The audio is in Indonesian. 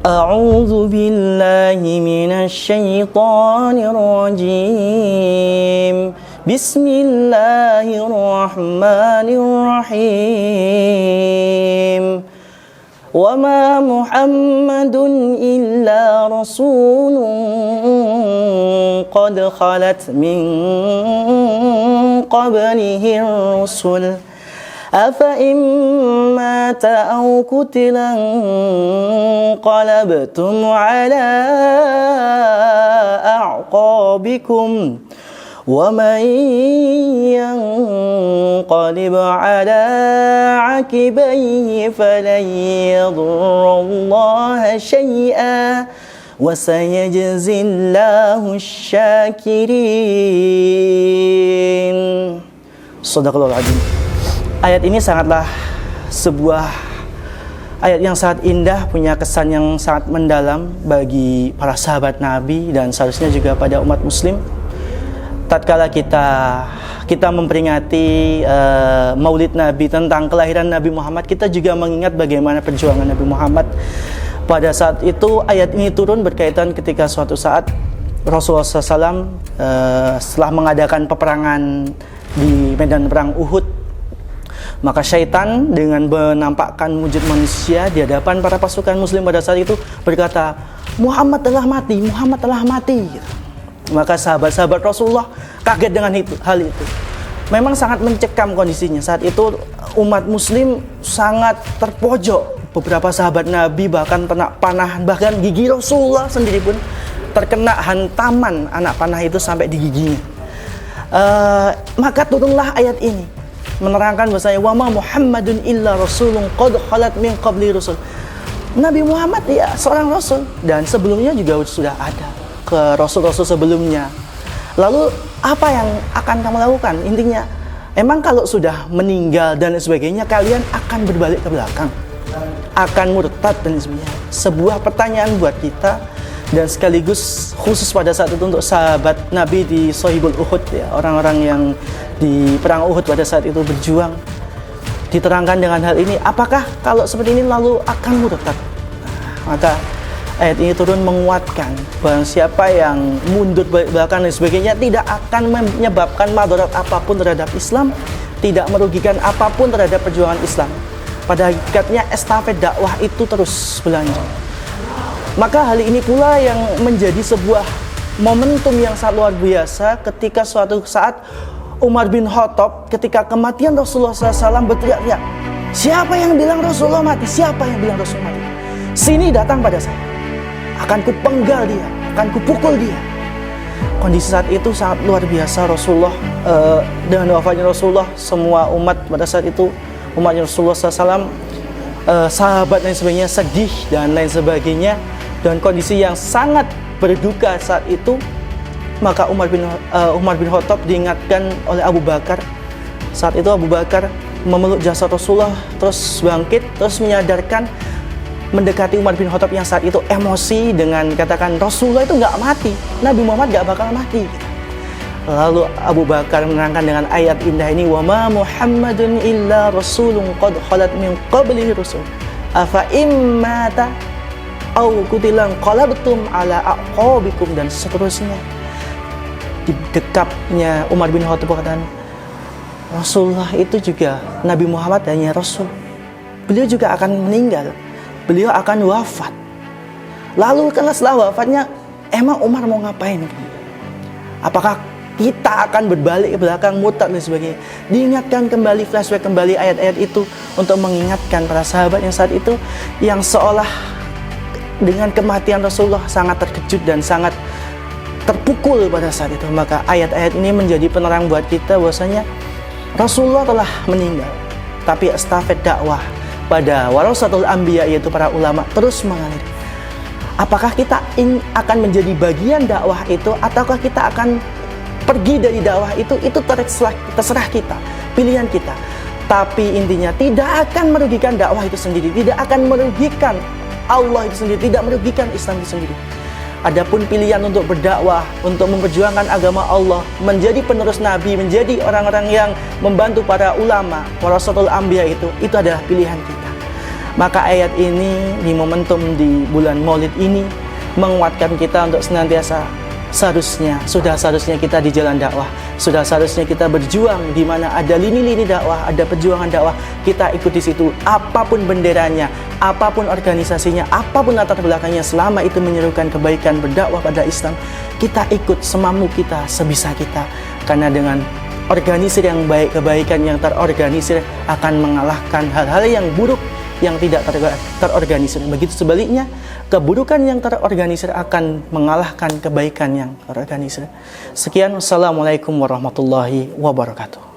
أعوذ بالله من الشيطان الرجيم بسم الله الرحمن الرحيم وما محمد إلا رسول قد خلت من قبله الرسل أفإن مات أو قتل انقلبتم على أعقابكم ومن ينقلب على عقبيه فلن يضر الله شيئا وسيجزي الله الشاكرين. Shadaqallahul Adzim. Ayat ini sangatlah sebuah ayat yang sangat indah, punya kesan yang sangat mendalam bagi para sahabat Nabi dan seharusnya juga pada umat muslim. Tatkala kita memperingati Maulid Nabi, tentang kelahiran Nabi Muhammad, kita juga mengingat bagaimana perjuangan Nabi Muhammad. Pada saat itu ayat ini turun berkaitan ketika suatu saat Rasulullah SAW setelah mengadakan peperangan di medan perang Uhud, maka syaitan dengan menampakkan wujud manusia di hadapan para pasukan muslim pada saat itu berkata, Muhammad telah mati, Muhammad telah mati. Maka sahabat-sahabat Rasulullah kaget dengan hal itu. Memang sangat mencekam kondisinya. Saat itu umat muslim sangat terpojok. Beberapa sahabat Nabi bahkan kena panah, bahkan gigi Rasulullah sendiri pun terkena hantaman anak panah itu sampai di giginya. Maka turunlah ayat ini menerangkan bahwasanya wa ma Muhammadun illa rasulun qad khalat min qabli rusul. Nabi Muhammad ya seorang rasul dan sebelumnya juga sudah ada ke rasul-rasul sebelumnya. Lalu apa yang akan kamu lakukan? Intinya emang kalau sudah meninggal dan sebagainya kalian akan berbalik ke belakang, akan murtad dan sebagainya. Sebuah pertanyaan buat kita dan sekaligus khusus pada saat itu untuk sahabat Nabi di Shahibul Uhud ya, orang-orang yang di perang Uhud pada saat itu berjuang. Diterangkan dengan hal ini, apakah kalau seperti ini lalu akan murtad? Maka ayat ini turun menguatkan bahwa siapa yang mundur belakang dan sebagainya tidak akan menyebabkan madarat apapun terhadap Islam, tidak merugikan apapun terhadap perjuangan Islam. Pada hakikatnya estafet dakwah itu terus berlanjut. Maka hal ini pula yang menjadi sebuah momentum yang sangat luar biasa ketika suatu saat Umar bin Khattab ketika kematian Rasulullah SAW berteriak-teriak, siapa yang bilang Rasulullah mati? Siapa yang bilang Rasulullah mati? Sini datang pada saya, akan kupenggal dia, akan kupukul dia. Kondisi saat itu sangat luar biasa. Rasulullah dengan wafatnya Rasulullah, semua umat pada saat itu, umatnya Rasulullah SAW, sahabat dan sebagainya sedih dan lain sebagainya, dan kondisi yang sangat berduka saat itu. Maka Umar bin Khattab diingatkan oleh Abu Bakar. Saat itu Abu Bakar memeluk jasad Rasulullah, terus bangkit, terus menyadarkan, mendekati Umar bin Khattab yang saat itu emosi dengan katakan Rasulullah itu nggak mati, Nabi Muhammad nggak bakal mati. Lalu Abu Bakar menerangkan dengan ayat indah ini, wa ma Muhammadun illa rasulun qad khalat min qablihi rusul afa immata au qutilan qalabtum ala aqabikum, dan seterusnya. Di dekapnya Umar bin Khattab berkata, Rasulullah itu juga, Nabi Muhammad hanya Rasul, beliau juga akan meninggal, beliau akan wafat. Lalu setelah wafatnya, emang Umar mau ngapain? Apakah kita akan berbalik ke belakang, murtad dan sebagainya? Diingatkan kembali, flashback kembali ayat-ayat itu untuk mengingatkan para sahabat yang saat itu, yang seolah dengan kematian Rasulullah sangat terkejut dan sangat terpukul pada saat itu. Maka ayat-ayat ini menjadi penerang buat kita bahwasanya Rasulullah telah meninggal, tapi estafet dakwah pada warasatul anbiya, yaitu para ulama, terus mengalir. Apakah kita akan menjadi bagian dakwah itu, ataukah kita akan pergi dari dakwah itu terserah kita, pilihan kita. Tapi intinya tidak akan merugikan dakwah itu sendiri, tidak akan merugikan Allah itu sendiri, tidak merugikan Islam itu sendiri. Adapun pilihan untuk berdakwah, untuk memperjuangkan agama Allah, menjadi penerus Nabi, menjadi orang-orang yang membantu para ulama, warasatul anbiya, itu adalah pilihan kita. Maka ayat ini di momentum di bulan Maulid ini menguatkan kita untuk senantiasa sudah seharusnya kita di jalan dakwah, sudah seharusnya kita berjuang di mana ada lini-lini dakwah, ada perjuangan dakwah, kita ikut di situ. Apapun benderanya, apapun organisasinya, apapun latar belakangnya, selama itu menyerukan kebaikan, berdakwah pada Islam, kita ikut semampu kita, sebisa kita. Karena dengan organisir yang baik, kebaikan yang terorganisir akan mengalahkan hal-hal yang buruk yang tidak terorganisir. Begitu sebaliknya, keburukan yang terorganisir akan mengalahkan kebaikan yang terorganisir. Sekian, wassalamualaikum warahmatullahi wabarakatuh.